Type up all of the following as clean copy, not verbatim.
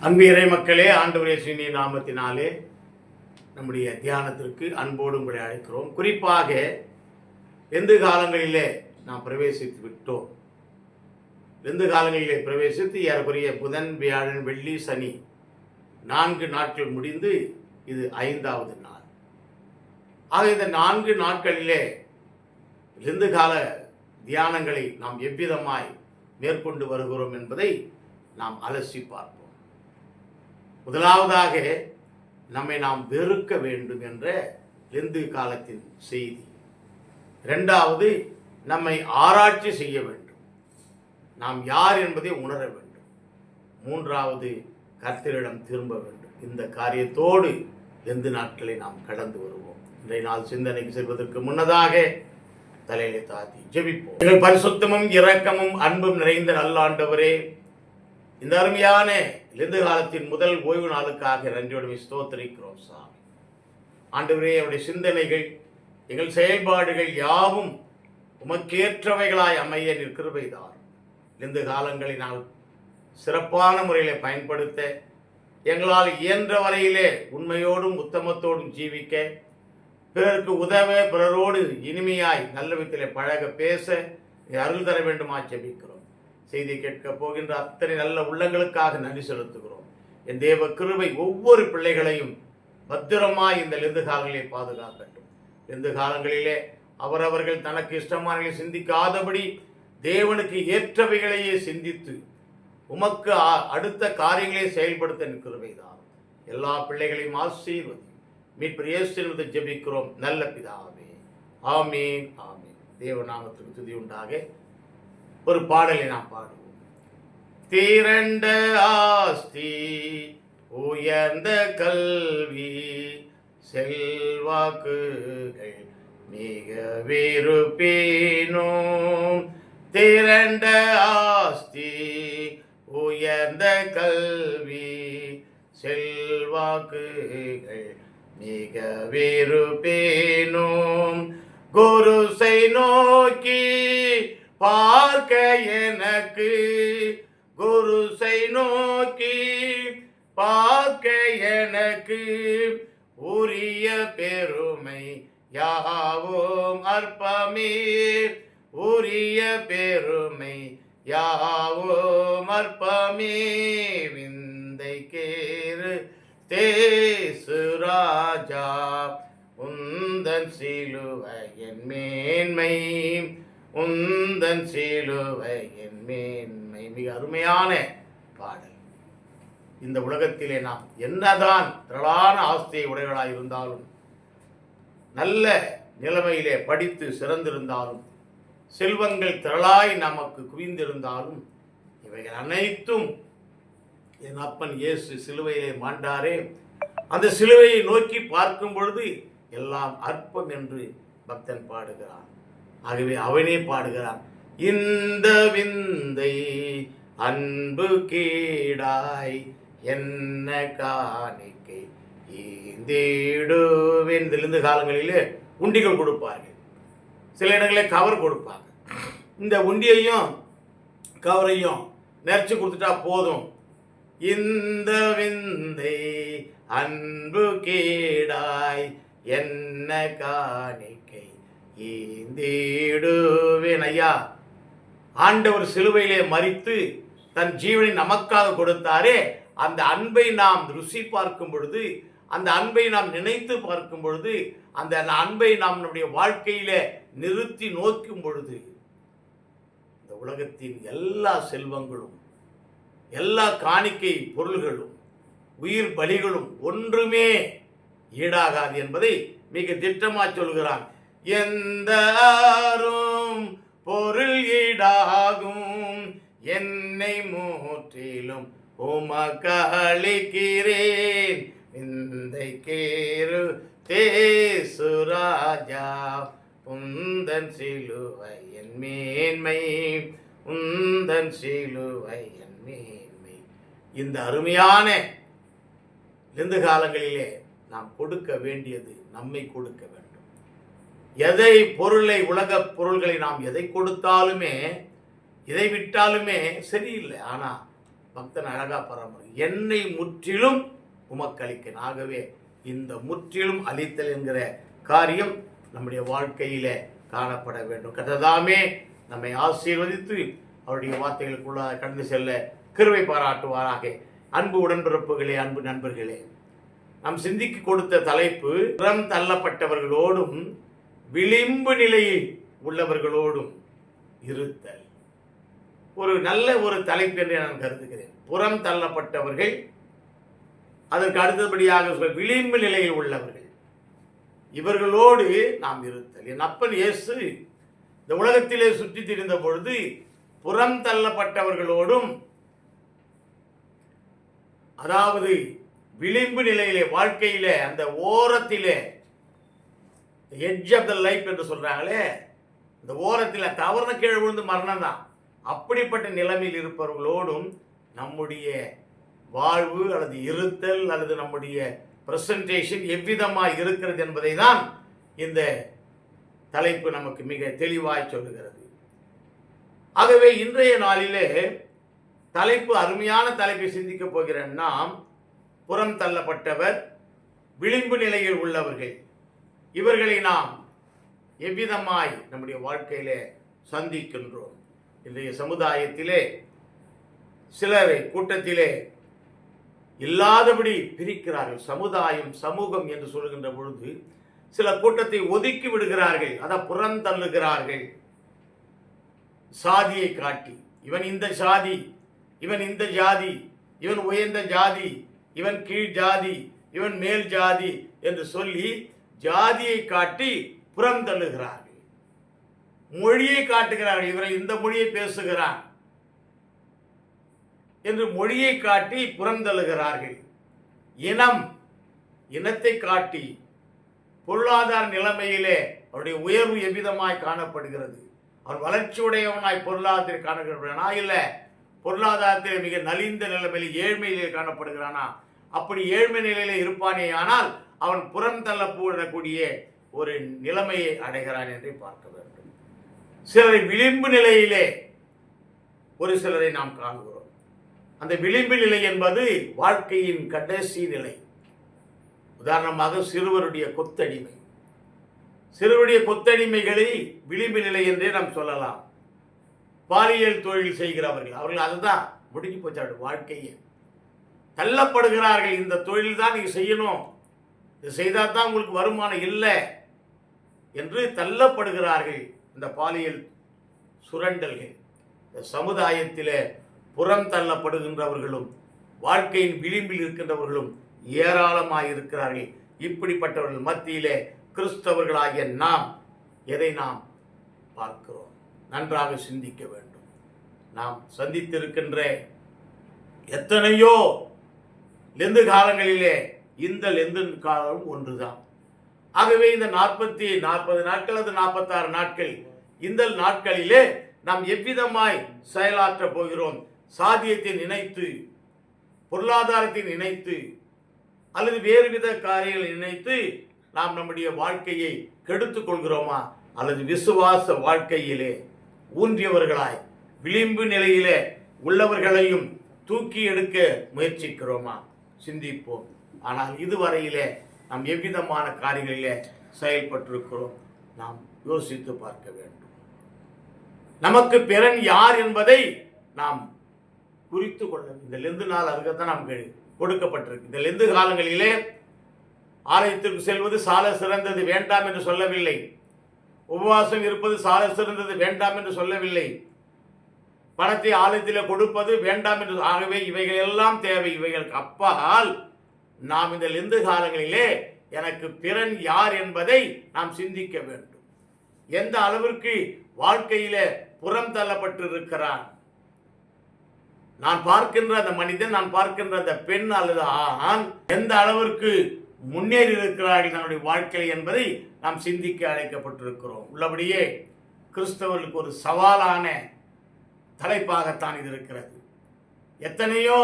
அன்பு இறை மக்களே, ஆண்டவர் இயேசுவின் நாமத்தினாலே நம்முடைய தியானத்திற்கு அன்போடு உங்களை அழைக்கிறோம். குறிப்பாக எந்த காலங்களிலே நாம் பிரவேசித்து விட்டோம். எந்த காலங்களிலே பிரவேசித்து ஏறக்குறைய புதன், வியாழன், வெள்ளி, சனி 4 நாட்கள் முடிந்து இது 5வது நாள். ஆக இந்த 4 நாட்களிலே எந்த கால தியானங்களை நாம் எவ்விதமாய் மேற்கொண்டு வருகிறோம் என்பதை நாம் அலசி பார்ப்போம். முதலாவதாக நம்மை நாம் வெறுக்க வேண்டும் என்ற லெந்து காலத்தின் செய்தி. 2வது, நம்மை ஆராய்ச்சி செய்ய வேண்டும், நாம் யார் என்பதை உணர வேண்டும். 3வது, கர்த்தரிடம் திரும்ப வேண்டும். இந்த காரியத்தோடு லெந்து நாட்களை நாம் கடந்து வருவோம். இன்றைய நாள் சிந்தனைக்கு செல்வதற்கு முன்னதாக தலையிலே தாத்தி ஜெபிப்போம். எங்கள் பரிசுத்தமும் இரக்கமும் அன்பும் நிறைந்த நல்லாண்டவரே, இந்த அருமையான லெந்து காலத்தின் முதல் ஓய்வு நாளுக்காக நன்றியோடு ஸ்தோத்திரிக்கிறோம் சாமி. ஆண்டவரே, அவருடைய சிந்தனைகள், எங்கள் செயல்பாடுகள் யாவும் உமக்கேற்றவைகளாய் அமைய நிற்கிறவைதான். லெந்து காலங்களை நாங்கள் சிறப்பான முறையில் பயன்படுத்த, எங்களால் இயன்ற வரையிலே உண்மையோடும் உத்தமத்தோடும் ஜீவிக்க, பிறருக்கு உதவ, பிறரோடு இனிமையாய் நல்ல விதத்திலே பழக, பேச அருள் தர வேண்டுமா ஜெபிக்கிறோம். செய்தி கேட்க போகின்ற அத்தனை நல்ல உள்ளங்களுக்காக நன்றி செலுத்துகிறோம். என் தேவ கிருபை ஒவ்வொரு பிள்ளைகளையும் பத்திரமாய் இந்த லெந்து காலங்களிலே பாதுகாக்கட்டும். லெந்து காலங்களிலே அவரவர்கள் தனக்கு இஷ்டமானதை சிந்திக்காதபடி தேவனுக்கு ஏற்றவைகளையே சிந்தித்து உமக்கு அடுத்த காரியங்களை செயல்படுத்த கிருபைதான். எல்லா பிள்ளைகளையும் ஆசீர்வதி. மீட்பர் இயேசுவின் ஜெபிக்கிறோம் நல்ல பிதாவே, ஆமீன் ஆமீன். தேவநாமத்துக்கு துதி உண்டாக. ஒரு பாடலை நாம் பாடுவோம். திரண்ட ஆஸ்தி, உயர்ந்த கல்வி, செல்வாக்குகள் மிக விருப்பினோம். திரண்ட ஆஸ்தி, உயர்ந்த கல்வி, செல்வாக்குகள் மிக விருப்பினோம். குருசை நோக்கி பார்க்க எனக்கு, குருசை நோக்கி பார்க்க எனக்கு, உரிய பெருமை யாவும் அற்பமே, உரிய பெருமை யாவும் அற்பமே. விந்தை கேறு தேசு ராஜா, உந்தன் சிலுவையின் மேன்மை, உந்தன் சிலுவையின் மேன்மை. மிக அருமையான பாடல். இந்த உலகத்திலே நாம் என்னதான் திரளான ஆஸ்தியை உடையவர்களாக இருந்தாலும், நல்ல நிலைமையிலே படித்து சிறந்திருந்தாலும், செல்வங்கள் திரளாய் நமக்கு குவிந்திருந்தாலும், இவைகள் அனைத்தும் என் அப்பன் இயேசு சிலுவையிலே மாண்டாரே, அந்த சிலுவையை நோக்கி பார்க்கும் பொழுது எல்லாம் அற்பம் என்று பக்தன் பாடுகிறான். ஆகவே அவனே பாடுகிறான். இந்த விந்தை அன்பு கீடாய் என்ன காணிக்கை ஈந்திடுவேன். இந்த காலங்களிலே உண்டிகள் கொடுப்பார்கள், சில இடங்களில் கவர் கொடுப்பாங்க. இந்த உண்டியையும் கவரையும் நிறைச்சி கொடுத்துட்டா போதும். இந்த விந்தை அன்பு கீடாய் என்ன காணிக்கை ஈந்திடுவேன். ஐயா, ஆண்டவர் சிலுவையிலே மரித்து தன் ஜீவனை நமக்காக கொடுத்தாரே, அந்த அன்பை நாம் ருசி பார்க்கும் பொழுது, அந்த அன்பை நாம் நினைத்து பார்க்கும் பொழுது, அந்த அன்பை நாம் நம்முடைய வாழ்க்கையில நிறுத்தி நோக்கும் பொழுது, இந்த உலகத்தின் எல்லா செல்வங்களும், எல்லா காணிக்கை பொருள்களும், உயிர் பலிகளும் ஒன்றுமே ஈடாகாது என்பதை மிக திட்டமாக சொல்கிறான். எந்த பொருள் ஈடாகும், என்னை முற்றிலும் உமக்களிக்கிறேன். விந்தை கேறு தேசு ராஜா, உந்தன் சிலுவையின் மேன்மை, உந்தன் சிலுவையின் மேன்மை. இந்த அருமையான லெந்து காலங்களிலே நாம் கொடுக்க வேண்டியது நம்மை கொடுக்க வேண்டும். எதை பொருளை, உலக பொருள்களை நாம் எதை கொடுத்தாலுமே, எதை விட்டாலுமே சரியில்லை. ஆனால் பக்தன் அழகா பராமரி, என்னை முற்றிலும் உமக்கு அளிக்கிறேன். ஆகவே இந்த முற்றிலும் அளித்தல் என்கிற காரியம் நம்முடைய வாழ்க்கையில காணப்பட வேண்டும். கர்த்ததாமே நம்மை ஆசீர்வதித்து அவருடைய வார்த்தைகளுக்குள்ளாக கடந்து செல்ல கிருபை பாராட்டுவாராக. அன்பு உடன்பிறப்புகளே, அன்பு நண்பர்களே, நாம் சிந்திக்கு கொடுத்த தலைப்பு புறம் தள்ளப்பட்டவர்களோடும் விளிம்பு நிலையில் உள்ளவர்களோடும் இருத்தல். ஒரு நல்ல ஒரு தலைப்பு என்று நான் கருதுகிறேன். புறம் தள்ளப்பட்டவர்கள், அதற்கு அடுத்தபடியாக விளிம்பு நிலையில் உள்ளவர்கள், இவர்களோடு நாம் இருத்தல். என் அப்பன் இயேசு இந்த உலகத்திலே சுற்றி திரிந்த பொழுது புறம் தள்ளப்பட்டவர்களோடும், அதாவது விளிம்பு நிலையிலே, வாழ்க்கையிலே அந்த ஓரத்திலே, எட்ஜ் ஆஃப் த லைஃப் என்று சொல்றாங்களே, இந்த ஓரத்தில் தவறுன கீழே விழுந்து மரணம் தான், அப்படிப்பட்ட நிலைமையில் இருப்பவர்களோடும் நம்முடைய வாழ்வு அல்லது இருத்தல் அல்லது நம்முடைய பிரசன்டேஷன் எவ்விதமாக இருக்கிறது என்பதை தான் இந்த தலைப்பு நமக்கு மிக தெளிவாய் சொல்லுகிறது. ஆகவே இன்றைய நாளிலே தலைப்பு, அருமையான தலைப்பை சிந்திக்க போகிற நாம், புறம் தள்ளப்பட்டவர், விளிம்பு நிலையில் உள்ளவர்கள், இவர்களை நாம் எவ்விதமாய் நம்முடைய வாழ்க்கையிலே சந்திக்கின்றோம். இன்றைய சமுதாயத்திலே சிலரை கூட்டத்திலே இல்லாதபடி பிரிக்கிறார்கள். சமுதாயம், சமூகம் என்று சொல்கின்ற பொழுது சில கூட்டத்தை ஒதுக்கி விடுகிறார்கள், அதை புறந்தள்ளுகிறார்கள். சாதியை காட்டி, இவன் இந்த சாதி, இவன் இந்த ஜாதி, இவன் உயர்ந்த ஜாதி, இவன் கீழ் ஜாதி, இவன் மேல் ஜாதி என்று சொல்லி ஜாதியை காட்டி புறந்தள்ளுகிறார்கள். மொழியை காட்டுகிறார்கள், இவரை இந்த மொழியை பேசுகிறான் என்று மொழியை காட்டி புறந்தள்ளுகிறார்கள். இனம், இனத்தை காட்டி, பொருளாதார நிலைமையிலே அவருடைய உயர்வு எவ்விதமாய் காணப்படுகிறது, அவன் வளர்ச்சியுடையவனாய் பொருளாதாரத்தில் காணப்படுகிறானா, இல்லை பொருளாதாரத்தில் மிக நலிந்த நிலைமையில் ஏழ்மையிலே காணப்படுகிறானா? அப்படி ஏழ்மை நிலையிலே இருப்பானே ஆனால் அவன் புறம் தள்ளப்படக்கூடிய ஒரு நிலைமையை அடைகிறான் என்று பார்க்க வேண்டும். சிலரை விளிம்பு நிலையிலே ஒரு சிலரை நாம் காண்கிறோம். அந்த விளிம்பு நிலை என்பது வாழ்க்கையின் கடைசி நிலை. உதாரணமாக சிறுவருடைய கொத்தடிமை, சிறுவருடைய கொத்தடிமைகளை விளிம்பு நிலை என்றே நாம் சொல்லலாம். பாலியல் தொழில் செய்கிறவர்கள், அவர்கள் அதுதான் முடிஞ்சு போச்சாடு வாழ்க்கையே. தள்ளப்படுகிறார்கள், இந்த தொழில் தான் நீங்க செய்யணும், இது செய்தால் தான் உங்களுக்கு வருமானம் இல்லை என்று தள்ளப்படுகிறார்கள். இந்த பாலியல் சுரண்டல்கள், இந்த சமுதாயத்திலே புறம் தள்ளப்படுகின்றவர்களும் வாழ்க்கையின் விளிம்பில் இருக்கின்றவர்களும் ஏராளமாக இருக்கிறார்கள். இப்படிப்பட்டவர்கள் மத்தியிலே கிறிஸ்தவர்களாகிய நாம் எதை நாம் பார்க்கிறோம்? நன்றாக சிந்திக்க வேண்டும். நாம் சந்தித்திருக்கின்ற எத்தனையோ லெந்து காலங்களிலே இந்த லெந்து காலம் ஒன்றுதான். ஆகவே இந்த 40 நாட்கள் அல்லது 46 நாட்கள், இந்த நாட்களிலே நாம் எவ்விதமாய் செயலாற்ற போகிறோம்? சாதியத்தை நினைத்து, பொருளாதாரத்தை நினைத்து, அல்லது வேறு வித காரியங்களை நினைத்து நாம் நம்முடைய வாழ்க்கையை கெடுத்துக் கொள்கிறோமா? அல்லது விசுவாச வாழ்க்கையிலே ஊன்றியவர்களாய் விளிம்பு நிலையிலே உள்ளவர்களையும் தூக்கி எடுக்க முயற்சிக்கிறோமா? சிந்திப்போம். ஆனால் இதுவரையிலே நாம் எவ்விதமான காரியங்களிலே செயல்பட்டிருக்கிறோம்? நாம் யோசித்து பார்க்க வேண்டும். நமக்கு பிறன் யார் என்பதை நாம் குறித்து கொள்ள. இந்த லெந்து நாள் அதுக்குத்தான் நமக்கு கொடுக்கப்பட்டிருக்கு. இந்த லெந்து காலங்களிலே ஆலயத்திற்கு செல்வது சால சிறந்தது, வேண்டாம் என்று சொல்லவில்லை. உபவாசம் இருப்பது சால சிறந்தது, வேண்டாம் என்று சொல்லவில்லை. பணத்தை ஆலயத்தில் கொடுப்பது வேண்டாம் என்று. ஆகவே இவைகள் எல்லாம் தேவை. இவைகளுக்கு அப்பால் நாம் இந்த லெந்து காலங்களிலே எனக்கு பிறன் யார் என்பதை நாம் சிந்திக்க வேண்டும். எந்த அளவிற்கு வாழ்க்கையிலே புறம் தள்ளப்பட்டிருக்கிறான்? நான் பார்க்கின்ற அந்த மனிதன், நான் பார்க்கின்ற அந்த பெண் அல்லது ஆண் எந்த அளவிற்கு முன்னேறி இருக்கிறார்கள் தன்னுடைய வாழ்க்கை என்பதை நாம் சிந்திக்க அழைக்கப்பட்டிருக்கிறோம். உள்ளபடியே கிறிஸ்தவர்களுக்கு ஒரு சவாலான தலைப்பாகத்தான் இது இருக்கிறது. எத்தனையோ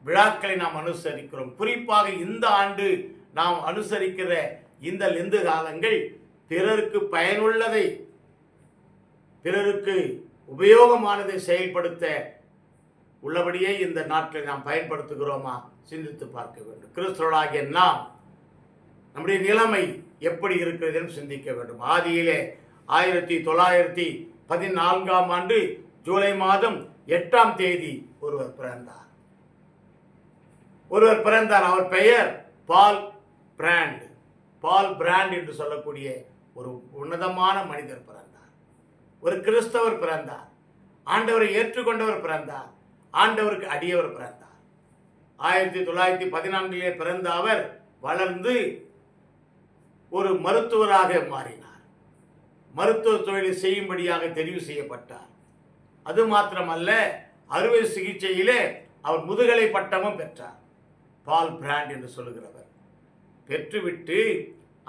விழாக்களை நாம் அனுசரிக்கிறோம். குறிப்பாக இந்த ஆண்டு நாம் அனுசரிக்கிற இந்த லெந்து காலங்கள் பிறருக்கு பயனுள்ளதை, பிறருக்கு உபயோகமானதை செயல்படுத்த உள்ளபடியே இந்த நாட்களை நாம் பயன்படுத்துகிறோமா சிந்தித்து பார்க்க வேண்டும். கிறிஸ்தவர்களாகிய நாம் நம்முடைய நிலைமை எப்படி இருக்கிறது என்று சிந்திக்க வேண்டும். ஆதியிலே 1914ஆம் ஆண்டு ஜூலை மாதம் 8ஆம் தேதி ஒருவர் பிறந்தார். அவர் பெயர் பால் பிராண்ட் என்று சொல்லக்கூடிய ஒரு உன்னதமான மனிதர் பிறந்தார். ஒரு கிறிஸ்தவர் பிறந்தார். ஆண்டவரை ஏற்றுக்கொண்டவர் பிறந்தார். ஆண்டவருக்கு அடியவர் பிறந்தார். 1914 பிறந்த அவர் வளர்ந்து ஒரு மருத்துவராக மாறினார். மருத்துவ தொழிலை செய்யும்படியாக தெரிவு செய்யப்பட்டார். அது மாத்திரமல்ல, அறுவை சிகிச்சையிலே அவர் முதுகலை பட்டமும் பெற்றார். பால் பிராண்ட் என்று சொல்லுகிறவர் பெற்றுவிட்டு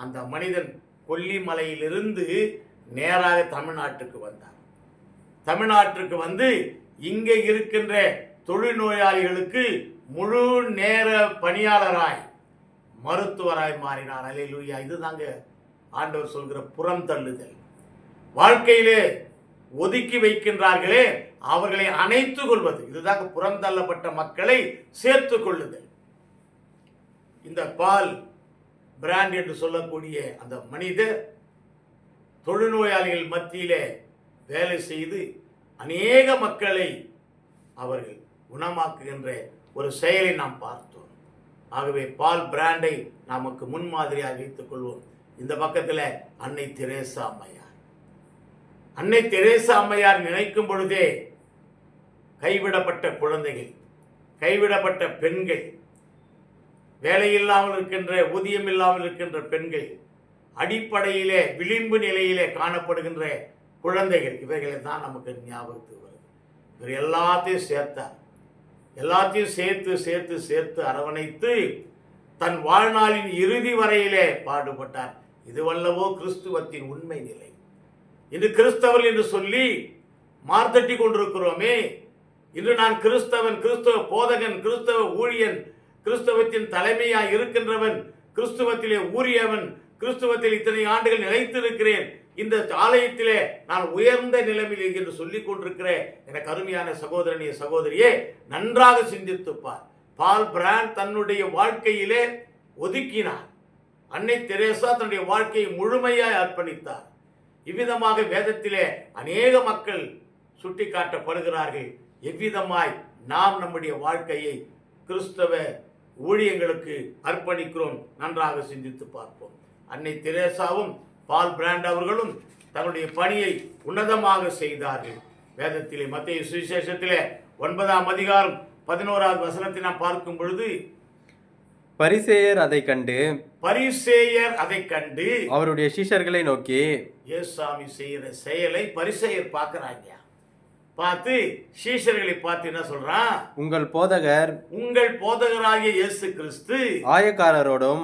அந்த மனிதன் கொல்லிமலையிலிருந்து நேராக தமிழ்நாட்டுக்கு வந்தார். தமிழ்நாட்டிற்கு வந்து இங்கே இருக்கின்ற தொழுநோயாளிகளுக்கு முழு நேர பணியாளராய் மருத்துவராய் மாறினார். அல்லேலூயா! இதுதாங்க ஆண்டவர் சொல்கிற புறம் தள்ளுதல். வாழ்க்கையிலே ஒதுக்கி வைக்கின்றார்களே அவர்களை அணைத்துக் கொள்வது, இதுதாங்க புறம் தள்ளப்பட்ட மக்களை சேர்த்துக் கொள்ளுதல். இந்த பால் பிராண்ட் என்று சொல்லக்கூடிய அந்த மனிதர் தொழுநோயாளிகள் மத்தியிலே வேலை செய்து அநேக மக்களை அவர்கள் குணமாக்குகின்ற ஒரு செயலை நாம் பார்த்தோம். ஆகவே பால் பிராண்டை நமக்கு முன்மாதிரியாக வைத்துக் கொள்வோம். இந்த பக்கத்தில் அன்னை தெரேசா அம்மையார் நினைக்கும் பொழுதே கைவிடப்பட்ட குழந்தைகள், கைவிடப்பட்ட பெண்கள், வேலையில்லாமல் இருக்கின்ற, ஊதியம் இல்லாமல் இருக்கின்ற பெண்கள், அடிப்படையிலே விளிம்பு நிலையிலே காணப்படுகின்ற குழந்தைகள், இவைகளை தான் நமக்கு ஞாபகத்துக்கு வருது. இவர் எல்லாத்தையும் சேர்த்தார். எல்லாத்தையும் சேர்த்து அரவணைத்து தன் வாழ்நாளின் இறுதி வரையிலே பாடுபட்டார். இதுவல்லவோ கிறிஸ்துவத்தின் உண்மை நிலை. இன்று கிறிஸ்தவர்கள் என்று சொல்லி மார்த்தட்டி கொண்டிருக்கிறோமே. இன்று நான் கிறிஸ்தவன், கிறிஸ்தவ போதகன், கிறிஸ்தவ ஊழியன், கிறிஸ்தவத்தின் தலைமையாய் இருக்கின்றவன், கிறிஸ்துவத்திலே ஊறியவன், கிறிஸ்துவத்தில் இத்தனை ஆண்டுகள் நிலைத்திருக்கிறேன், இந்த ஆலயத்திலே நான் உயர்ந்த நிலைமையில் என்று சொல்லிக் கொண்டிருக்கிறேன். எனக்கு அருமையான சகோதரனே, சகோதரியே, நன்றாக சிந்தித்துப்பார். பால் பிராண்ட் தன்னுடைய வாழ்க்கையிலே ஒதுக்கினார். அன்னை தெரேசா தன்னுடைய வாழ்க்கையை முழுமையாய் அர்ப்பணித்தார். இவ்விதமாக வேதத்திலே அநேக மக்கள் சுட்டி காட்டப்படுகிறார்கள். எவ்விதமாய் நாம் நம்முடைய வாழ்க்கையை கிறிஸ்தவ ஊழியங்களுக்கு அர்ப்பணிக்கிறோம், நன்றாக சிந்தித்து பார்ப்போம். அன்னை தெரேசாவும் பால் பிராண்ட் அவர்களும் தங்களுடைய பணியை உன்னதமாக செய்தார்கள். வேதத்திலே மத்தேயு சுவிசேஷத்திலே 9ஆம் அதிகாரம் 11வது வசனத்தை நாம் பார்க்கும் பொழுது, பரிசேயர் அதை கண்டு அவருடைய சீஷர்களை நோக்கி, இயேசுசாமி செய்கிற செயலை பரிசேயர் பார்க்கிறாங்க. பார்த்து சீஷர்களை பார்த்து என்ன சொல்றான்? உங்கள் போதகராகிய இயேசு கிறிஸ்து ஆயக்காரரோடும்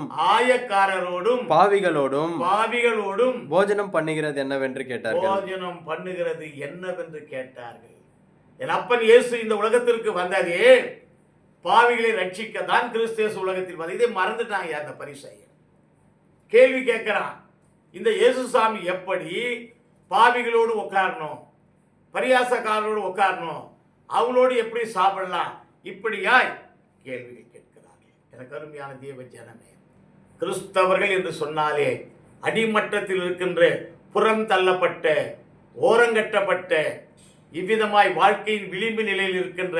பாவிகளோடும் போஜனம் பண்ணுகிறது என்னவென்று கேட்டார்கள். என் அப்பன் இயேசு இந்த உலகத்திற்கு வந்ததே பாவிகளை ரட்சிக்க தான். கிறிஸ்து இயேசு உலகத்தில் வந்த, இதை மறந்துட்டாங்க அந்த பரிசேயர். கேள்வி கேட்கிறான், இந்த இயேசுசாமி எப்படி பாவிகளோடு உட்காரணும், பரியாசக்காரரோடு உட்காரணும், அவங்களோடு எப்படி சாப்பிடலாம், இப்படியாய் கேள்விகள் கேட்கிறார்கள். எனக்கு அருமையான தேவ ஜனமே, கிறிஸ்தவர்கள் என்று சொன்னாலே அடிமட்டத்தில் இருக்கின்ற, புறம் தள்ளப்பட்ட, ஓரங்கட்டப்பட்ட, இவ்விதமாய் வாழ்க்கையின் விளிம்பு நிலையில் இருக்கின்ற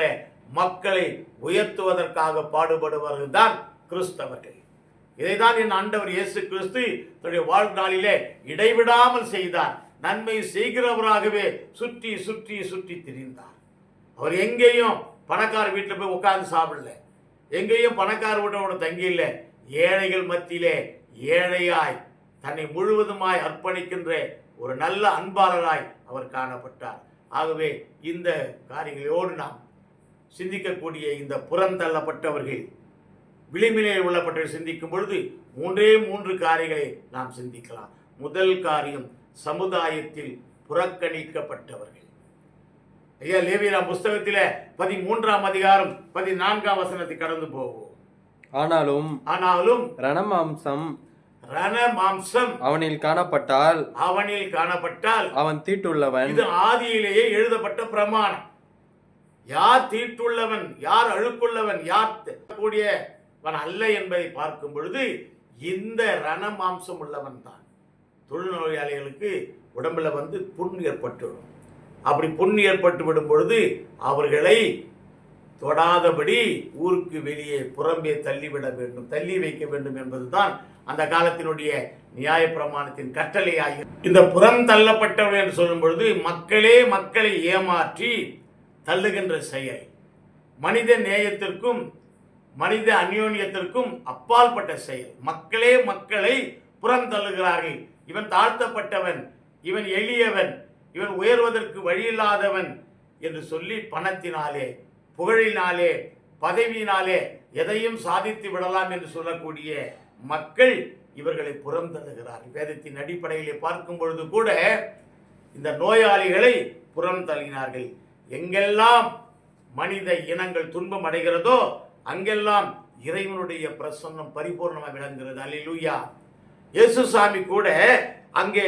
மக்களை உயர்த்துவதற்காக பாடுபடுபவர்கள் தான் கிறிஸ்தவர்கள். இதைதான் என் ஆண்டவர் இயேசு கிறிஸ்து தன்னுடைய வாழ்நாளிலே இடைவிடாமல் செய்தார். நன்மை செய்கிறவராகவே சுற்றி சுற்றி சுற்றி திரிந்தார். அவர் எங்கேயும் பணக்கார வீட்டில் போய் உட்கார்ந்து சாப்பிடல, எங்கேயும் பணக்கார வீட்டோட தங்கியில்லை. ஏழைகள் மத்தியிலே ஏழையாய் தன்னை முழுவதுமாய் அர்ப்பணிக்கின்ற ஒரு நல்ல அன்பாளராய் அவர் காணப்பட்டார். ஆகவே இந்த காரியங்களோடு நாம் சிந்திக்கக்கூடிய இந்த புறந்தள்ளப்பட்டவர்கள், விளிம்பிலே உள்ளப்பட்டவர்கள் சிந்திக்கும் பொழுது 3 காரியங்களை நாம் சிந்திக்கலாம். முதல் காரியம், சமுதாயத்தில் புறக்கணிக்கப்பட்டவர்கள். ஐயா, லேவியராம் புஸ்தகத்திலே 13ஆம் அதிகாரம் 14ஆம் வசனத்தை கடந்து போவோம். ஆனாலும் ரணமாம்சம் அவனில் காணப்பட்டால் அவன் தீட்டுள்ளவன். இது ஆதியிலேயே எழுதப்பட்ட பிரமாணம். யார் தீட்டுள்ளவன், யார் அழுக்குள்ளவன், யார் கூடியவன் அல்ல என்பதை பார்க்கும் பொழுது இந்த ரண மாம்சம் உள்ளவன் தான். தொழுநோயாளிகளுக்கு உடம்புல புண் ஏற்பட்டுவிடும். அப்படி புண் ஏற்பட்டு விடும் பொழுது அவர்களை தொடாதபடி ஊருக்கு வெளியே புறம்பே தள்ளிவிட வேண்டும், தள்ளி வைக்க வேண்டும் என்பதுதான் அந்த காலத்தினுடைய நியாய பிரமாணத்தின் கட்டளையாகி. இந்த புறம் தள்ளப்பட்டவர்கள் என்று சொல்லும் பொழுது மக்களே மக்களை ஏமாற்றி தள்ளுகின்ற செயல், மனித நேயத்திற்கும் மனித அந்யோன்யத்திற்கும் அப்பாற்பட்ட செயல். மக்களே மக்களை புறம் தள்ளுகிறார்கள். இவன் தாழ்த்தப்பட்டவன், இவன் எளியவன், இவன் உயர்வதற்கு வழியில்லாதவன் என்று சொல்லி பணத்தினாலே, புகழினாலே, பதவியினாலே எதையும் சாதித்து விடலாம் என்று சொல்லக்கூடிய மக்கள் இவர்களை புறம் தள்ளுகிறார்கள். வேதத்தின் அடிப்படையிலே பார்க்கும் பொழுது கூட இந்த நோயாளிகளை புறம் தள்ளினார்கள். எங்கெல்லாம் மனித இனங்கள் துன்பம் அடைகிறதோ அங்கெல்லாம் இறைவனுடைய பிரசன்னம் பரிபூர்ணமாக விளங்குகிறது. அல்லேலூயா. இயேசுசாமி கூட அங்கே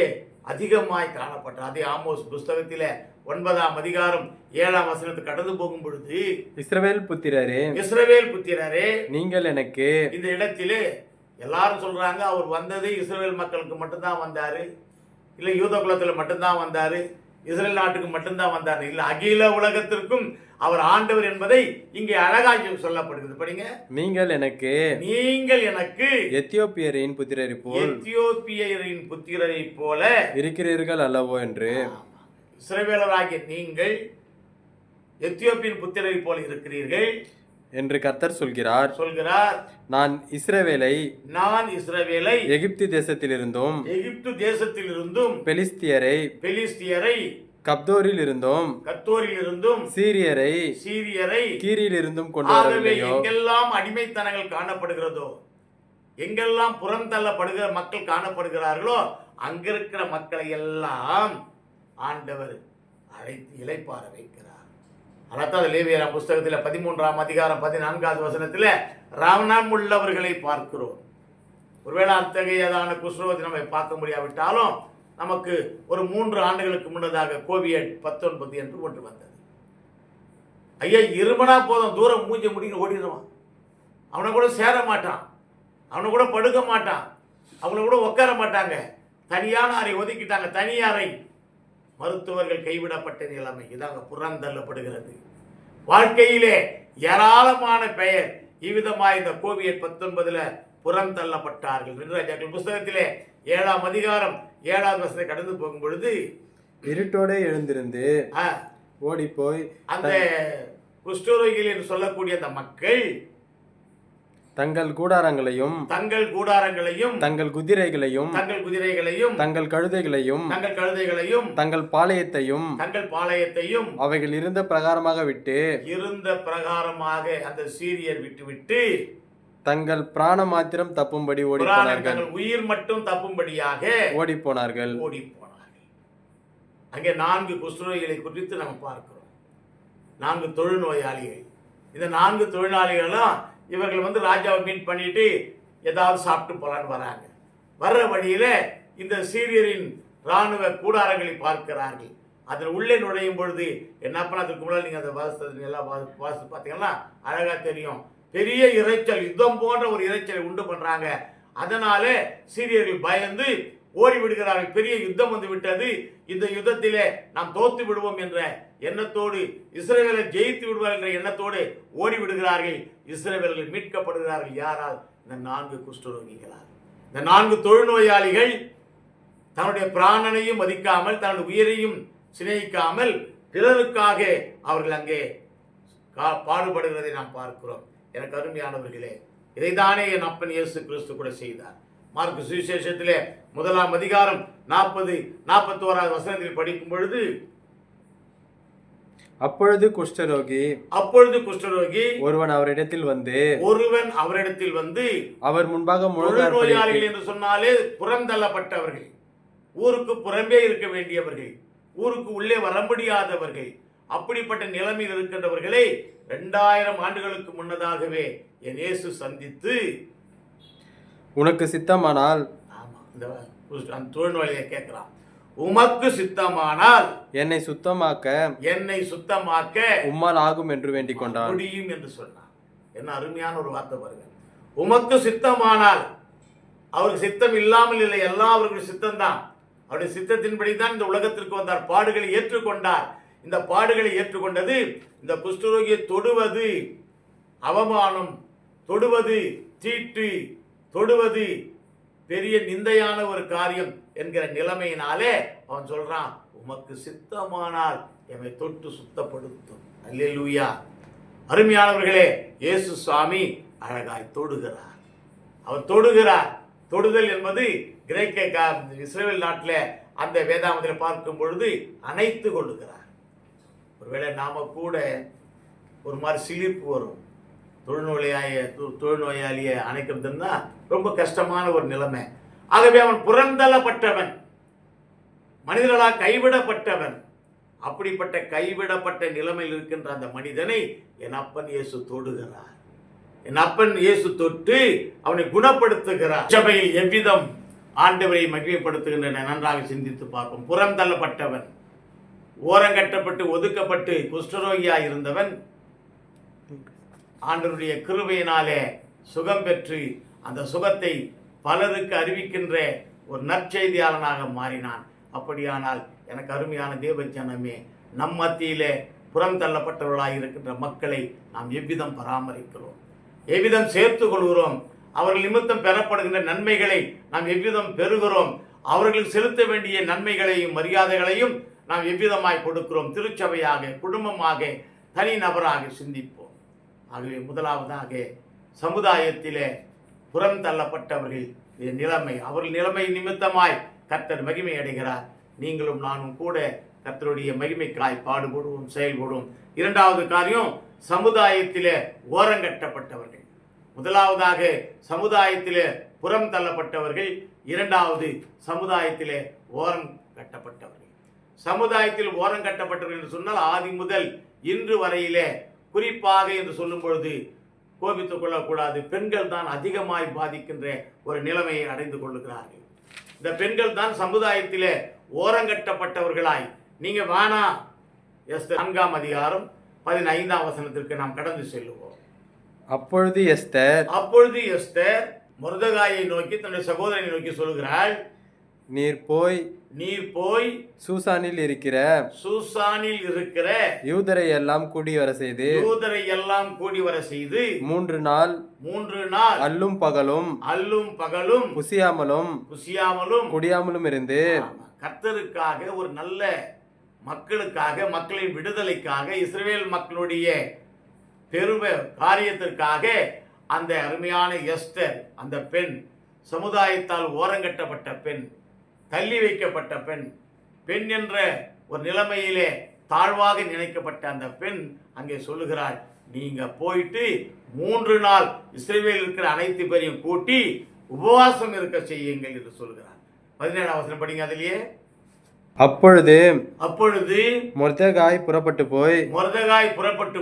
அதிகமாய் காணப்பட்டார். அதே ஆமோஸ் புஸ்தகத்திலே 9ஆம் அதிகாரம் 7ஆம் வசனத்தை கடந்து போகும் பொழுது, இஸ்ரவேல் புத்திரரே நீங்கள் எனக்கு, இந்த இடத்திலே எல்லாரும் சொல்றாங்க அவர் வந்தது இஸ்ரவேல் மக்களுக்கு மட்டும்தான் வந்தாரு, இல்ல யூத குலத்துல மட்டும்தான் வந்தாரு, இஸ்ரேல் நாட்டுக்கு மட்டும்தான் வந்தாரு. இல்ல, அகில உலகத்திற்கும் அவர் ஆண்டவர் என்பதை இங்கே அழகாக சொல்லப்படுகிறது. படிங்க. நீங்கள் எனக்கு எத்தியோப்பியரின் புத்திரரை போல இருக்கிறீர்கள் அல்லவோ என்று. இஸ்ரவேலராகிய நீங்கள் எத்தியோப்பியன் புத்திரரை போல இருக்கிறீர்கள் என்று கர்த்தர் சொல்கிறார். நான் இஸ்ரவேலை எகிப்து தேசத்திலிருந்தும் பெலிஸ்தியரை கப்தோரில் இருந்தும் சீரியரை கீரில் இருந்தும் கொண்டு வரவில்லையோ. எங்கெல்லாம் அடிமைத்தனங்கள் காணப்படுகிறதோ, எங்கெல்லாம் புறம் தள்ளப்படுகிற மக்கள் காணப்படுகிறார்களோ அங்கிருக்கிற மக்களை எல்லாம் ஆண்டவர் அழைத்து இளைப்பாற வைக்கிறார். அதான் லேவியராம் புஸ்தகத்தில் 13ஆம் அதிகாரம் 14வது வசனத்தில் ராவணம் உள்ளவர்களை பார்க்கிறோம். ஒருவேளை அத்தகையதான குஷ்ரோதி நம்ம பார்க்க முடியாவிட்டாலும் நமக்கு ஒரு 3 ஆண்டுகளுக்கு முன்னதாக COVID-19 என்று ஒன்று வந்தது. ஐயா, இருமனா போதும், தூரம் மூஞ்ச முடிக்க ஓடிடுவான். அவனை கூட சேர மாட்டான், அவனை கூட படுக்க மாட்டான், அவனை கூட உட்கார மாட்டாங்க. தனியான அறை ஒதுக்கிட்டாங்க, தனி அறை. மருத்துவர்கள் கைவிடப்பட்ட நிலைமை இதாங்க புறந்தள்ளப்படுகிறது. வாழ்க்கையிலே ஏராளமான பெயர் இவ்விதமாக இந்த COVID-19 புறந்தள்ளப்பட்டார்கள். ராஜாக்கள் புஸ்தகத்திலே 7ஆம் அதிகாரம் 7வது வசனத்தை கடந்து போகும் பொழுது, இருட்டோட எழுந்திருந்து ஓடி போய் அந்த குஷ்டரோகிகள் என்று சொல்லக்கூடிய அந்த மக்கள் தங்கள் கூடாரங்களையும் தங்கள் குதிரைகளையும் தங்கள் கழுதைகளையும் தங்கள் பாளையத்தையும் அவைகள் இருந்த பிரகாரமாக அந்த சீரியர் விட்டு தங்கள் பிராண மாத்திரம் தப்பும்படி ஓடி போனார்கள். உயிர் மட்டும் தப்பும்படியாக ஓடி போனார்கள். அங்கே 4 குஷ்டரோகிகளை குறித்து நம்ம பார்க்கிறோம். 4 தொழுநோயாளிகள். இந்த 4 தொழிலாளிகளும் இவர்கள் ராஜாவை மீட் பண்ணிட்டு ஏதாவது சாப்பிட்டு போலான்னு வராங்க. வர்ற வழியில இந்த சீரியரின் இராணுவ கூடாரங்களை பார்க்கிறார்கள். அதில் உள்ளே நுழையும் பொழுது என்னப்பா, அதுக்கு முன்னாடி நீங்க அந்த வாசத்தை எல்லாம் வாசித்து பார்த்தீங்கன்னா அழகா தெரியும். பெரிய இறைச்சல், யுத்தம் போன்ற ஒரு இறைச்சலை உண்டு பண்றாங்க. அதனால சீரியர்கள் பயந்து ஓடி விடுகிறார்கள். பெரிய யுத்தம் வந்து விட்டது, இந்த யுத்தத்திலே நாம் தோத்து விடுவோம் என்ற எண்ணத்தோடு, இஸ்ரவேலை ஜெயித்து விடுவார் என்ற எண்ணத்தோடு ஓடி விடுகிறார்கள். இஸ்ரவேலர்கள் மீட்கப்படுகிறார்கள். யாரால்? இந்த 4 குஷ்டரோகிகளால். இந்த 4 தொழுநோயாளிகள் தன்னுடைய பிராணனையும் மதிக்காமல், தன்னுடைய உயிரையும் சிநேகிக்காமல் பிறருக்காக அவர்கள் அங்கே பாடுபடுகிறதை நாம் பார்க்கிறோம். எனக்கு அருமையானவர்களே, இதைத்தானே என் அப்பன் இயேசு கிறிஸ்து கூட செய்தார். மார்க்கு சுவிசேஷத்திலே 1ஆம் அதிகாரம் 40-41வது வசனத்தில் படிக்கும் பொழுது, அப்பொழுது குஷ்டரோகி ஒருவன் அவரிடத்தில் வந்து அவர் முன்பாக நோயாளிகள் என்று சொன்னாலே புறந்தள்ளப்பட்டவர்கள், ஊருக்கு புறம்பே இருக்க வேண்டியவர்கள், ஊருக்கு உள்ளே வர முடியாதவர்கள், அப்படிப்பட்ட நிலைமையில் இருக்கின்றவர்களை 2000 ஆண்டுகளுக்கு முன்னதாகவே என் இயேசு சந்தித்து, உனக்கு சித்தமானால், அந்த தொழில்நோயாளியை கேட்கிறான், உமக்கு சித்தமானால் என்னை சுத்தமாக்க உம்மால் ஆகும் என்று வேண்டிக் கொண்டான். முடியும் என்று சொன்னார். என்ன அருமையான ஒரு வார்த்தை பாருங்க. உமக்கு சித்தமானால், அவருக்கு சித்தம் இல்லாமல் இல்லை, எல்லாம் அவருக்கு சித்தம்தான். அவருடைய சித்தத்தின்படி தான் இந்த உலகத்திற்கு வந்தார், பாடுகளை ஏற்றுக்கொண்டார். இந்த பாடுகளை ஏற்றுக்கொண்டது, இந்த குஷ்டரோகியை தொடுவது அவமானம், தொடுவது தீட்டு, தொடுவது பெரிய நிந்தையான ஒரு காரியம் என்கிற நிலைமையினாலே அவன் சொல்றான், உமக்கு சித்தமானால் எம்மை தொட்டு சுத்தப்படுத்தும். அல்லேலூயா. அருமையானவர்களே, இயேசு சுவாமி அழகாய் தொடுகிறார். அவர் தொடுகிறார். தொடுதல் என்பது கிரேக்க இஸ்ரேல் நாட்டில் அந்த வேதாமத்தில் பார்க்கும் பொழுது அணைத்து கொள்ளுகிறார். ஒருவேளை நாம கூட ஒரு மாதிரி சிலிர்ப்பு வரும். தொழுநோயாளியை அணைக்கிறதுன்னா ரொம்ப கஷ்டமான ஒரு நிலைமை. ஆகவே அவன் புறந்தள்ளப்பட்டவன், மனிதர்களால் கைவிடப்பட்டவன். அப்படிப்பட்ட கைவிடப்பட்ட நிலைமையில் இருக்கின்ற அந்த மனிதனை என் அப்பன் இயேசு தொடுகிறார். என் அப்பன் இயேசு தொட்டு அவனை குணப்படுத்துகிறார். சபையில் எவ்விதம் ஆண்டவரை மகிமைப்படுத்துகின்றன நன்றாக சிந்தித்து பார்ப்போம். புறந்தள்ளப்பட்டவன், ஓரங்கட்டப்பட்டு ஒதுக்கப்பட்டு குஷ்டரோகியாய் இருந்தவன் ஆண்டவருடைய கிருபையினாலே சுகம் பெற்று அந்த சுகத்தை பலருக்கு அறிவிக்கின்ற ஒரு நற்செய்தியாளனாக மாறினான். அப்படியானால் எனக்கு அருமையான தேவ ஜனமே, நம் மத்தியிலே புறந்தள்ளப்பட்டவர்களாக இருக்கின்ற மக்களை நாம் எவ்விதம் பராமரிக்கிறோம், எவ்விதம் சேர்த்து கொள்கிறோம், அவர்கள் நிமித்தம் பெறப்படுகின்ற நன்மைகளை நாம் எவ்விதம் பெறுகிறோம், அவர்களுக்கு செலுத்த வேண்டிய நன்மைகளையும் மரியாதைகளையும் நாம் எவ்விதமாய் கொடுக்கிறோம், திருச்சபையாக, குடும்பமாக, தனி நபராக சிந்திப்போம். ஆகவே முதலாவதாக சமுதாயத்திலே புறந்தள்ளப்பட்டவர்கள் நிலைமை, அவர்கள் நிலைமை நிமித்தமாய் கர்த்தர் மகிமை அடைகிறார். நீங்களும் நானும் கூட கர்த்தருடைய மகிமைக்காய் பாடுபடுவோம், செயல்படுவோம். இரண்டாவது காரியம், சமுதாயத்திலே ஓரங்கட்டப்பட்டவர்கள். முதலாவதாக சமுதாயத்திலே புறம் தள்ளப்பட்டவர்கள், இரண்டாவது சமுதாயத்திலே ஓரம் கட்டப்பட்டவர்கள். சமுதாயத்தில் ஓரம் கட்டப்பட்டவர்கள் என்று சொன்னால் ஆதி முதல் இன்று வரையிலே, குறிப்பாக என்று சொல்லும் பொழுது கோபித்துக் கொள்ளக்கூடாது, பெண்கள் தான் அதிகமாய் பாதிக்கின்ற ஒரு நிலைமையை அடைந்து கொள்ளுகிறார்கள். இந்த பெண்கள் தான் சமுதாயத்திலே ஓரங்கட்டப்பட்டவர்களாய். நீங்க வானா எஸ்தர் 4ஆம் அதிகாரம் 15ஆம் வசனத்திற்கு நாம் கடந்து செல்லுவோம். அப்பொழுது எஸ்தர் மொர்தெகாயை நோக்கி, தன்னுடைய சகோதரனை நோக்கி சொல்கிறாள், நீர் போய் சூசானில் இருக்கிற யூதரை எல்லாம் கூடி வர செய்து 3 நாள் அல்லும் பகலும் புசியாமலும் குடியாமலும் இருந்து கர்த்தருக்காக, ஒரு நல்ல மக்களுக்காக, மக்களின் விடுதலைக்காக, இஸ்ரவேல் மக்களுடைய பெருமை காரியத்திற்காக அந்த அருமையான எஸ்தர், அந்த பெண், சமுதாயத்தால் ஓரங்கட்டப்பட்ட பெண், தள்ளி வைக்கப்பட்ட பெண், பெண் என்ற ஒரு நிலைமையிலே தாழ்வாக நினைக்கப்பட்ட அந்த பெண் அங்கே சொல்லுகிறாள், நீங்க போயிட்டு 3 நாள் இஸ்ரவேலில் இருக்கிற அனைத்து பேரையும் கூட்டி உபவாசம் இருக்க செய்யுங்கள் என்று சொல்கிறார். 17ஆம் வசனம் படிங்க. அதிலேயே அப்பொழுது மொர்தெகாய் புறப்பட்டு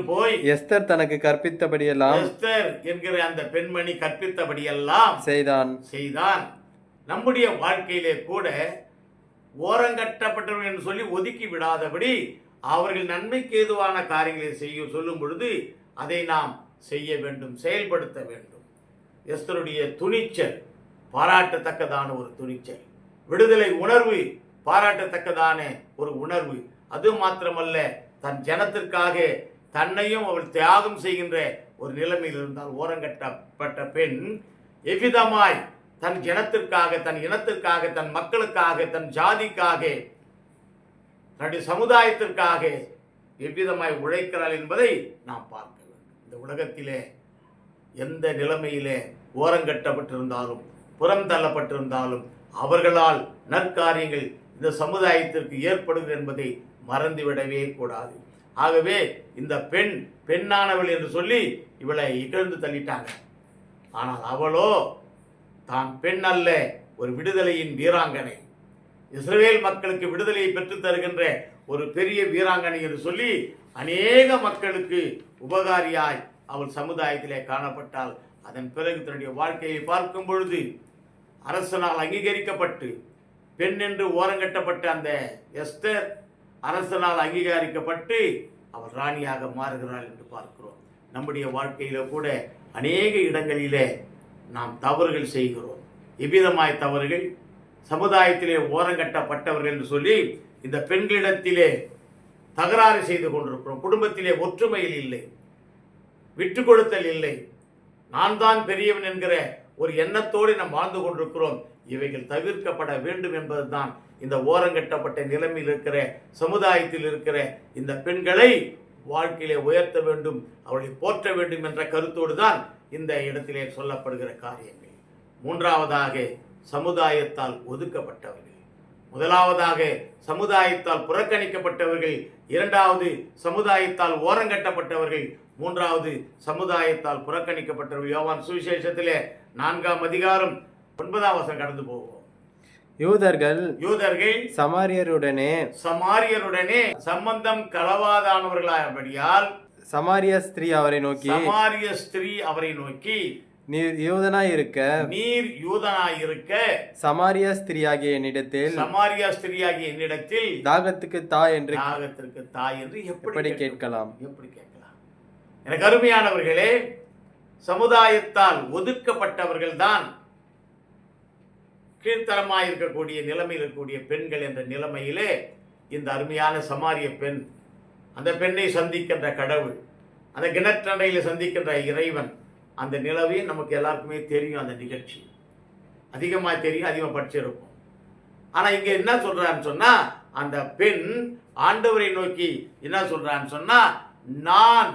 போய் எஸ்தர் தனக்கு கற்பித்தபடியெல்லாம், எஸ்தர் என்கிற அந்த பெண்மணி கற்பித்தபடியெல்லாம் செய்தான். நம்முடைய வாழ்க்கையிலே கூட ஓரங்கட்டப்பட்டவர்கள் என்று சொல்லி ஒதுக்கி விடாதபடி அவர்கள் நன்மைக்கு ஏதுவான காரியங்களை செய்ய சொல்லும் பொழுது அதை நாம் செய்ய வேண்டும், செயல்படுத்த வேண்டும். எஸ்தருடைய துணிச்சல் பாராட்டத்தக்கதான ஒரு துணிச்சல், விடுதலை உணர்வு பாராட்டத்தக்கதான ஒரு உணர்வு. அது மாத்திரமல்ல, தன் ஜனத்திற்காக தன்னையும் அவள் தியாகம் செய்கின்ற ஒரு நிலைமையில் இருந்தால் ஓரங்கட்டப்பட்ட பெண் எவ்விதமாய் தன் ஜனத்திற்காக, தன் இனத்திற்காக, தன் மக்களுக்காக, தன் ஜாதிக்காக, தன்னுடைய சமுதாயத்திற்காக எவ்விதமாய் உழைக்கிறாள் என்பதை நாம் பார்க்க வேண்டும். இந்த உலகத்திலே எந்த நிலைமையிலே ஓரங்கட்டப்பட்டிருந்தாலும் புறம் தள்ளப்பட்டிருந்தாலும் அவர்களால் நற்காரியங்கள் இந்த சமுதாயத்திற்கு ஏற்படுகிறது என்பதை மறந்துவிடவே கூடாது. ஆகவே இந்த பெண்ணானவள் என்று சொல்லி இவளை இகழ்ந்து தள்ளிட்டாங்க. ஆனால் அவளோ தான் பெண் அல்ல, ஒரு விடுதலையின் வீராங்கனை, இஸ்ரவேல் மக்களுக்கு விடுதலையை பெற்றுத் தருகின்ற ஒரு பெரிய வீராங்கனை என்று சொல்லி அநேக மக்களுக்கு உபகாரியாய் அவள் சமுதாயத்திலே காணப்பட்டால், அதன் பிறகு தன்னுடைய வாழ்க்கையை பார்க்கும் பொழுது அரசனால் அங்கீகரிக்கப்பட்டு பெண் என்று ஓரங்கட்டப்பட்ட அந்த எஸ்தர் அரசனால் அங்கீகரிக்கப்பட்டு அவள் ராணியாக மாறுகிறாள் என்று பார்க்கிறோம். நம்முடைய வாழ்க்கையில கூட அநேக இடங்களிலே நாம் தவறுகள் செய்கிறோம். எவ்விதமாய் தவறுகள்? சமுதாயத்திலே ஓரங்கட்டப்பட்டவர்கள் என்று சொல்லி இந்த பெண்களிடத்திலே தகராறு செய்து கொண்டிருக்கிறோம். குடும்பத்திலே ஒற்றுமையில் இல்லை, விட்டு கொடுத்தல் இல்லை, நான் தான் பெரியவன் என்கிற ஒரு எண்ணத்தோடு நாம் வாழ்ந்து கொண்டிருக்கிறோம். இவைகள் தவிர்க்கப்பட வேண்டும் என்பதுதான் இந்த ஓரங்கட்டப்பட்ட நிலைமையில் இருக்கிற சமுதாயத்தில் இருக்கிற இந்த பெண்களை வாழ்க்கையிலே உயர்த்த வேண்டும், அவளை போற்ற வேண்டும் என்ற கருத்தோடு தான் இந்த இடத்திலே சொல்லப்படுகிற காரியங்கள். மூன்றாவதாக சமுதாயத்தால் ஒதுக்கப்பட்டவர்கள், முதலாவதாக சமுதாயத்தால் புறக்கணிக்கப்பட்டவர்கள், இரண்டாவது சமுதாயத்தால் ஓரங்கட்டப்பட்டவர்கள், மூன்றாவது சமுதாயத்தால் புறக்கணிக்கப்பட்டவர்கள். யோவான் சுவிசேஷத்திலே 4ஆம் அதிகாரம் 9ஆம் வசனம் கடந்து போவோம். யூதர்கள் சமாரியருடனே சம்பந்தம் களவாதானவர்களாயபடியால் சமாரிய ஸ்திரீ அவரை நோக்கி நீர் யூதனாய் இருக்க சமாரிய ஸ்திரீயாகிய என்னிடத்தில் தாகத்துக்கு தாய் என்று எப்படி கேட்கலாம்? எனக்கு அருமையானவர்களே, சமுதாயத்தால் ஒதுக்கப்பட்டவர்கள் தான் கீழ்த்தரமாய் இருக்கக்கூடிய நிலைமையில் இருக்கக்கூடிய பெண்கள் என்ற நிலைமையிலே இந்த அருமையான சமாரிய பெண், அந்த பெண்ணை சந்திக்கின்ற கடவுள், அந்த கிணற்றண்டையில் சந்திக்கின்ற இறைவன், அந்த நிலவே நமக்கு எல்லாருக்குமே தெரியும். அந்த நிகழ்ச்சி அதிகமாக தெரியும், அதிகமாக படிச்சிருப்போம். ஆனால் இங்கே என்ன சொல்றான்னு சொன்னா, அந்த பெண் ஆண்டவரை நோக்கி என்ன சொல்றான்னு சொன்னா, நான்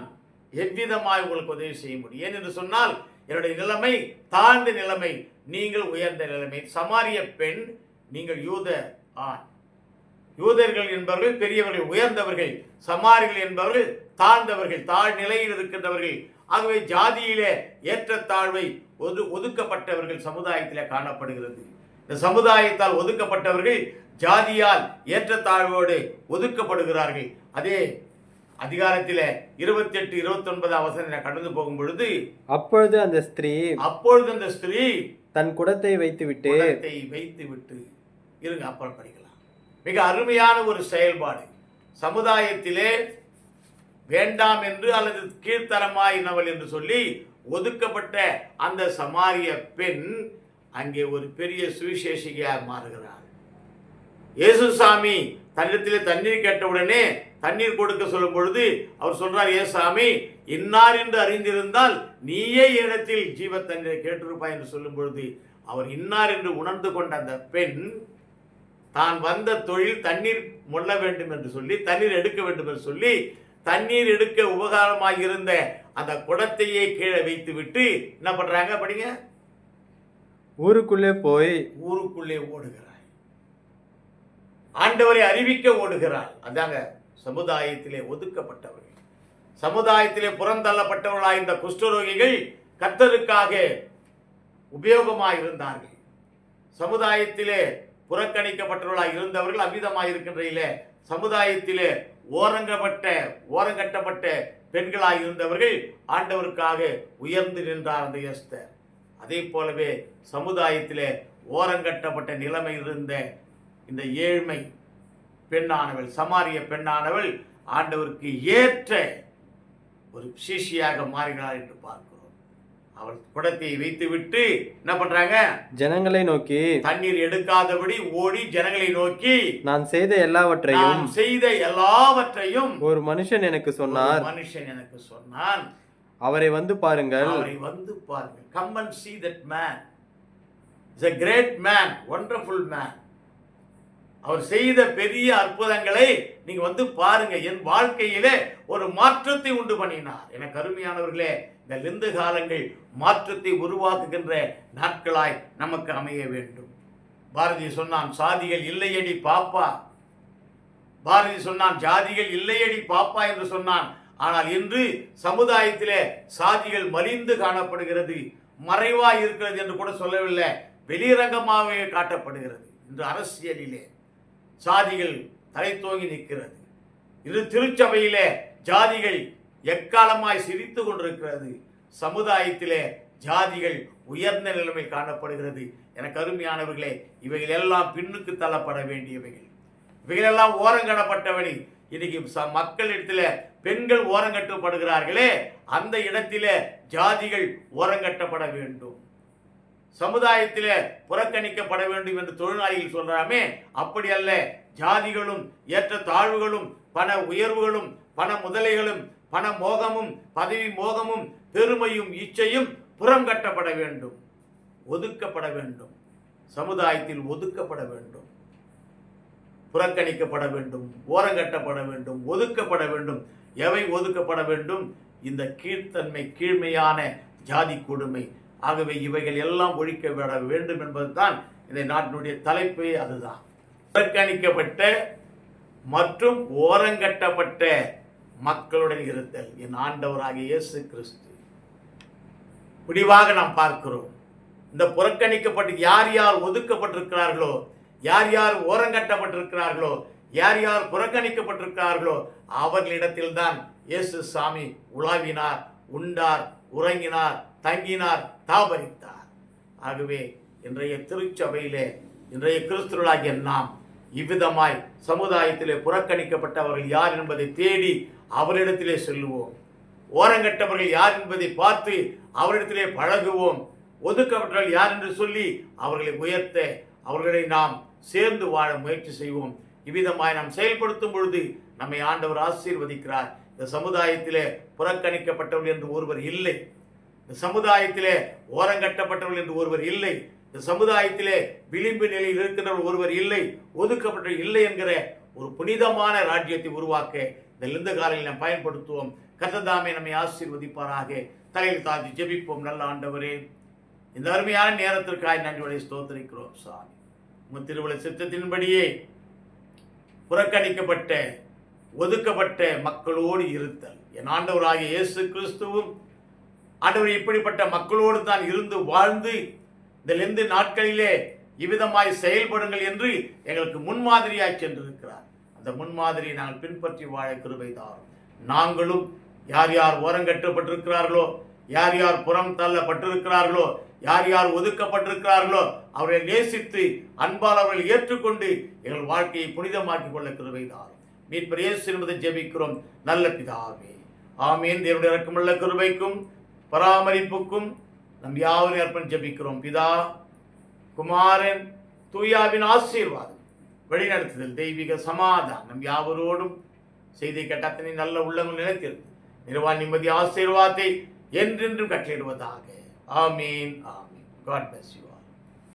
எவ்விதமாய் உங்களுக்கு உதவி செய்ய முடியும்? ஏனென்று சொன்னால் என்னுடைய நிலைமை தாழ்ந்த நிலைமை, நீங்கள் உயர்ந்த நிலைமை. சமாரிய பெண், நீங்கள் யூத ஆண். யூதர்கள் என்பவர்கள் பெரியவர்கள், உயர்ந்தவர்கள். சமாரிகள் என்பவர்கள் தாழ்ந்தவர்கள், தாழ்நிலையில் இருக்கின்றவர்கள். ஆகவே ஜாதியிலே ஏற்றத்தாழ்வை ஒதுக்கப்பட்டவர்கள் சமுதாயத்திலே காணப்படுகிறது. இந்த சமுதாயத்தால் ஒதுக்கப்பட்டவர்கள் ஜாதியால் ஏற்றத்தாழ்வோடு ஒதுக்கப்படுகிறார்கள். அதே அதிகாரத்திலே 28, 29 வசனம் கடந்து போகும் பொழுது, அப்பொழுது அந்த ஸ்திரீ தன் குடத்தை வைத்துவிட்டு இருங்க, அப்புறம் படிக்கலாம். மிக அருமையான ஒரு செயல்பாடு. சமுதாயத்திலே வேண்டாம் என்று அல்லது கீழ்த்தரமாயினவள் என்று சொல்லி ஒதுக்கப்பட்ட அந்த சமாரிய பெண் அங்கே ஒரு பெரிய சுவிசேஷிகையாக மாறுகிறார். இயேசுசாமி தன்னிடத்திலே தண்ணீர் கேட்டவுடனே தண்ணீர் கொடுக்க சொல்லும் பொழுது அவர் சொல்றார், ஏசாமி, இன்னார் என்று அறிந்திருந்தால் நீயே இடத்தில் ஜீவ தண்ணீரை கேட்டிருப்பாய் என்று சொல்லும் பொழுது அவர் இன்னார் என்று உணர்ந்து கொண்ட அந்த பெண் தான் வந்த தொழில் தண்ணீர் மொள்ள வேண்டும் என்று சொல்லி, தண்ணீர் எடுக்க வேண்டும் என்று சொல்லி, தண்ணீர் எடுக்க உபகாரமாக இருந்த அந்த குடத்தையே கீழே வைத்து விட்டு என்ன பண்றாங்க? படிங்க. ஊருக்குள்ளே ஓடுகிறார். ஆண்டவரை அறிவிக்க ஓடுகிறார். அதாங்க சமுதாயத்திலே ஒதுக்கப்பட்டவர்கள், சமுதாயத்திலே புறந்தள்ளப்பட்டவர்களாக இந்த குஷ்டரோகிகள் கர்த்தருக்காக உபயோகமாக இருந்தார்கள். சமுதாயத்திலே புறக்கணிக்கப்பட்டவர்களாக இருந்தவர்கள் அவ்விதமாக இருக்கின்ற சமுதாயத்திலே ஓரங்கட்டப்பட்ட பெண்களாக இருந்தவர்கள் ஆண்டவருக்காக உயர்ந்து நின்றார் அந்த எஸ்தர். அதே போலவே சமுதாயத்திலே ஓரங்கட்டப்பட்ட நிலைமையில் இருந்த இந்த ஏழ்மை பெண்ணானவள், சமாரிய பெண்ணானவள் ஆண்டவருக்கு ஏற்ற ஒரு சிஷியாக மாறுகிறார் என்று பார்க்கிறோம். அவள் குடத்தை வைத்துவிட்டு என்ன பண்றாங்க? ஜனங்களை நோக்கி, தண்ணீர் எடுக்காதபடி ஓடி ஜனங்களை நோக்கி, நான் செய்த எல்லாவற்றையும் ஒரு மனுஷன் எனக்கு சொன்னான், அவரை வந்து பாருங்கள். Come and see that man. He's a great man, wonderful man. அவர் செய்த பெரிய அற்புதங்களை நீங்க வந்து பாருங்க. என் வாழ்க்கையிலே ஒரு மாற்றத்தை உண்டு பண்ணினார். எனக்கு அருமையானவர்களே, இந்த லிந்து காலங்கள் மாற்றத்தை உருவாக்குகின்ற நாட்களாய் நமக்கு அமைய வேண்டும். பாரதி சொன்னான், சாதிகள் இல்லையடி பாப்பா. பாரதி சொன்னான், ஜாதிகள் இல்லையடி பாப்பா என்று சொன்னான். ஆனால் இன்று சமுதாயத்திலே சாதிகள் மலிந்து காணப்படுகிறது, மறைவாய் இருக்கிறது என்று கூட சொல்லவில்லை, வெளிரங்கமாகவே காட்டப்படுகிறது. இன்று அரசியலிலே சாதிகள் தலை தோங்கி நிற்கிறது. இது திருச்சபையிலே ஜாதிகள் எக்காலமாய் சிரித்து கொண்டிருக்கிறது. சமுதாயத்திலே ஜாதிகள் உயர்ந்த நிலைமையில் காணப்படுகிறது. எனக்கு அருமையானவர்களே, இவைகள் எல்லாம் பின்னுக்கு தள்ளப்பட வேண்டியவைகள், இவைகளெல்லாம் ஓரங்கடப்பட்டவனி. இன்னைக்கு மக்களிடத்தில் பெண்கள் ஓரங்கட்டப்படுகிறார்களே, அந்த இடத்திலே ஜாதிகள் ஓரங்கட்டப்பட வேண்டும். சமுதாயத்திலே புறக்கணிக்கப்பட வேண்டும் என்று தொழிலாளிகள் சொல்றாமே, அப்படி அல்ல. ஜாதிகளும் ஏற்ற தாழ்வுகளும் பண உயர்வுகளும் பண முதலைகளும் பண மோகமும் பதவி மோகமும் பெருமையும் இச்சையும் புறம் கட்டப்பட வேண்டும், ஒதுக்கப்பட வேண்டும். சமுதாயத்தில் ஒதுக்கப்பட வேண்டும், புறக்கணிக்கப்பட வேண்டும், ஓரங்கட்டப்பட வேண்டும், ஒதுக்கப்பட வேண்டும். எவை ஒதுக்கப்பட வேண்டும்? இந்த கீழ்த்தன்மை, கீழ்மையான ஜாதி கொடுமை. ஆகவே இவைகள் எல்லாம் ஒழிக்கப்பட வேண்டும் என்பதுதான் இந்த நாட்டினுடைய தலைப்பே. அதுதான் புறக்கணிக்கப்பட்ட மற்றும் ஓரங்கட்டப்பட்ட மக்களுடன் இருத்தல் என் ஆண்டவராகிய இயேசு கிறிஸ்து. முடிவாக நாம் பார்க்கிறோம், இந்த புறக்கணிக்கப்பட்டு யார் யார் ஒதுக்கப்பட்டிருக்கிறார்களோ, யார் யார் ஓரங்கட்டப்பட்டிருக்கிறார்களோ, யார் யார் புறக்கணிக்கப்பட்டிருக்கிறார்களோ அவர்களிடத்தில்தான் இயேசு சாமி உலாவினார், உண்டார், உறங்கினார், தங்கினார், தாபரித்தார். ஆகவே இன்றைய திருச்சபையிலே, இன்றைய கிறிஸ்துவர்களாகிய நாம் இவ்விதமாய் சமுதாயத்திலே புறக்கணிக்கப்பட்டவர்கள் யார் என்பதை தேடி அவரிடத்திலே செல்லுவோம். ஓரங்கட்டவர்கள் யார் என்பதை பார்த்து அவரிடத்திலே பழகுவோம். ஒதுக்கப்பட்டவர்கள் யார் என்று சொல்லி அவர்களை உயர்த்த, அவர்களை நாம் சேர்ந்து வாழ முயற்சி செய்வோம். இவ்விதமாய் நாம் செயல்படுத்தும் பொழுது நம்மை ஆண்டவர் ஆசீர்வதிக்கிறார். இந்த சமுதாயத்திலே புறக்கணிக்கப்பட்டவர்கள் என்று ஒருவர் இல்லை, இந்த சமுதாயத்திலே ஓரங்கட்டப்பட்டவர்கள் என்று ஒருவர் இல்லை, இந்த சமுதாயத்திலே விளிம்பு நிலையில் இருக்கின்றவர் ஒருவர் இல்லை, ஒதுக்கப்பட்டவர் இல்லை என்கிற ஒரு புனிதமான ராஜ்யத்தை உருவாக்க இந்த லெந்து காலையில் நாம் பயன்படுத்துவோம். கர்த்தர் நம்மை ஆசீர்வதிப்பாராக. தலையில் தாழ்த்தி ஜெபிப்போம். நல்ல ஆண்டவரே, இந்த அருமையான நேரத்திற்காக நன்றிகளை ஸ்தோத்திரிக்கிறோம் சாமி. உம் திருவுள சித்தத்தின்படியே புறக்கணிக்கப்பட்ட ஒதுக்கப்பட்ட மக்களோடு இருத்தல் என் ஆண்டவராகிய இயேசு கிறிஸ்துவும் ஆண்டவர் இப்படிப்பட்ட மக்களோடு தான் இருந்து வாழ்ந்து இந்த லெந்து நாட்களிலே இவ்விதமாய் செயல்படுங்கள் என்று எங்களுக்கு முன்மாதிரியாய் சென்றிருக்கிறார். அந்த முன்மாதிரியை நாங்கள் பின்பற்றி வாழ கிருபை தாரும். நாங்களும் யார் யார் ஓரங்கட்டப்பட்டிருக்கிறார்களோ, யார் யார் புறம் தள்ளப்பட்டிருக்கிறார்களோ, யார் யார் ஒதுக்கப்பட்டிருக்கிறார்களோ அவர்களை நேசித்து அன்பால் அவர்கள் ஏற்றுக்கொண்டு எங்கள் வாழ்க்கையை புனிதமாக்கிக் கொள்ள கிருபை தாரும். மீட்பர் இயேசு என்பதை ஜெபிக்கிறோம் நல்ல பிதாவே, ஆமீன். தேவனுடைய இரக்கமுள்ள கிருபைக்கும் பராமரிப்புக்கும் நம் யாவரையும் அர்ப்பணம் ஜெபிக்கிறோம். பிதா, குமாரன், தூயாவின் ஆசீர்வாதம், வழிநடத்துதல், தெய்வீக சமாதானம் நம் யாவரோடும் செய்தி கேட்ட அத்தனை நல்ல உள்ளங்கள் நிலைத்திருந்து நிர்வாண நிம்மதி ஆசீர்வாதத்தை என்றென்றும் கட்டளையிடுவதாக. ஆமீன், ஆமீன். God bless you.